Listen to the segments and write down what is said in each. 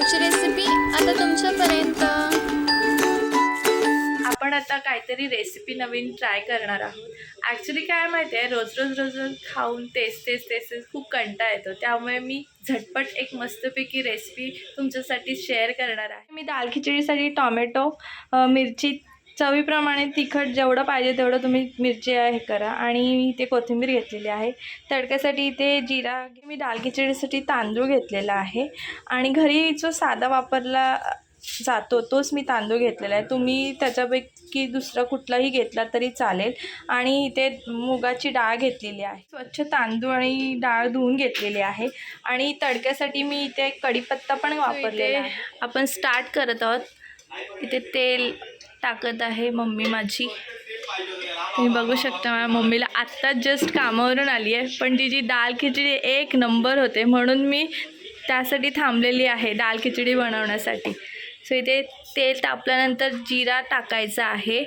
साऊची recipe आता तुमच्यापर्यंत। आपण आता काहीतरी रेसिपी नवीन ट्राय करणार आहोत। ॲक्च्युली काय माहिती आहे, रोज रोज खाऊन तेच खूप कंटाळा येतो। त्यामुळे मी झटपट एक मस्तपैकी रेसिपी तुमच्यासाठी शेअर करणार आहे। मी दाल खिचडीसाठी टोमॅटो, मिरची, चवीप्रमाणे तिखट जेवढं पाहिजे तेवढं तुम्ही मिरची हे करा, आणि इथे कोथिंबीर घेतलेली आहे। तडक्यासाठी इथे जिरा, मी दाल खिचडीसाठी तांदूळ घेतलेला आहे, आणि घरी जो साधा वापरला जातो तोच मी तांदूळ घेतलेला आहे। तुम्ही त्याच्यापैकी दुसरा कुठलाही घेतला तरी चालेल। आणि इथे मुगाची डाळ घेतलेली आहे। स्वच्छ तांदूळ आणि डाळ धुवून घेतलेली आहे। आणि तडक्यासाठी मी इथे कढीपत्ता पण वापरलेला आहे। आपण स्टार्ट करत आहोत। इथे तेल टाकत आहे मम्मी माझी। तुम्ही बघू शकता माझ्या मम्मीला आत्ताच जस्ट कामावरून आली आहे, पण तिची दाल खिचडी एक नंबर होते, म्हणून मी त्यासाठी थांबलेली आहे दाल खिचडी बनवण्यासाठी। सो इथे तेल तापल्यानंतर जिरा टाकायचा आहे,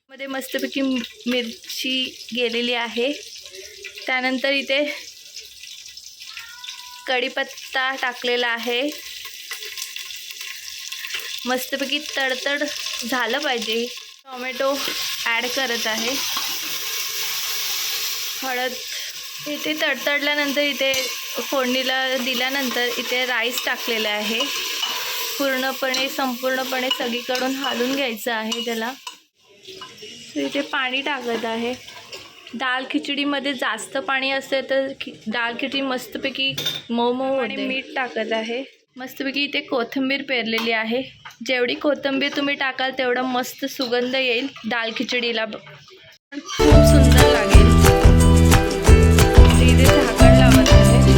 मध्ये मस्तपैकी मिरची गेलेली आहे। त्यानंतर इथे कढीपत्ता टाकलेला आहे। मस्तपैकी तडतड झालं पाहिजे। टोमॅटो ॲड करत आहे। हळद इथे तडतडल्यानंतर इथे फोडणीला दिल्यानंतर इथे राईस टाकलेला आहे। संपूर्णपणे सगळीकडून हलवून घ्यायचं आहे त्याला। इथे पाणी टाकत आहे। दाल खिचडीमध्ये जास्त पाणी असते तर दाल खिचडी मस्तपैकी मऊ मऊ होते। आणि मीठ टाकत आहे। मस्तपैकी इथे कोथिंबीर पेरलेली आहे। जेवढी कोथिंबीर तुम्ही टाकाल तेवढा मस्त सुगंध येईल दाल खिचडीला, खूप सुंदर लागेल। इथे झाकण लावत आहे,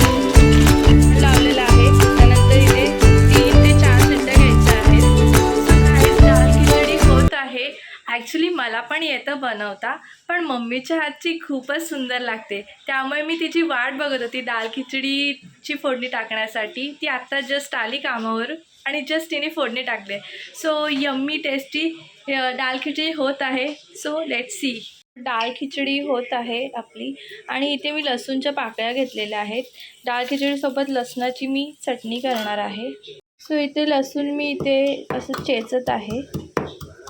लावलेलं आहे। त्यानंतर इथे 3 ते 4 शिट्ट्या घ्यायच्या आहेत। दाल खिचडी होत आहे। ॲक्च्युली मला पण येतं बनवता, पण मम्मीच्या हातची खूपच सुंदर लागते, त्यामुळे मी तिची वाट बघत होती दाल खिचडीची फोडणी टाकण्यासाठी। ती आत्ता जस्ट आली कामावर आणि जस्ट तिने फोडणी टाकले। सो यम्मी टेस्टी दाल खिचडी होत आहे। So let's see. डाळ खिचडी होत आहे आपली, आणि इथे मी लसूणच्या पाकळ्या घेतलेल्या आहेत। डाळ खिचडीसोबत लसणाची मी चटणी करणार आहे। सो इथे लसूण मी इथे असं चेचत आहे,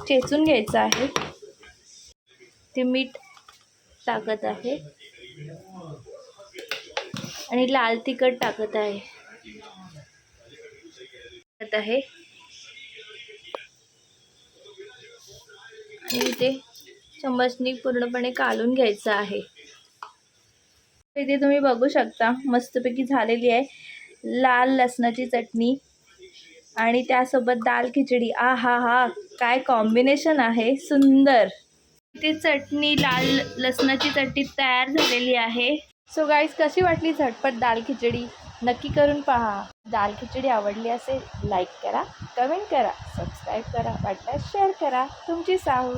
चेचून घ्यायचं आहे। ते मीठ टाकत आहे आणि लाल तिखट टाकत आहे। आणि ते चम्मचनी पूर्णपणे कालून घ्यायचं आहे। इथे तुम्ही बघू शकता मस्तपैकी झालेली आहे लाल लसणाची चटणी, आणि त्यासोबत दाल खिचडी। आ हा हा, काय कॉम्बिनेशन आहे, सुंदर। इथे चटणी, लाल लसणाची चटणी तयार झालेली आहे। सो गाईज, कशी वाटली झटपट दाल खिचडी? नक्की करून पहा। दाल खिचडी आवडली असेल लाईक करा, कमेंट करा, सबस्क्राईब करा, वाटल्यास शेअर करा। तुमची साहू।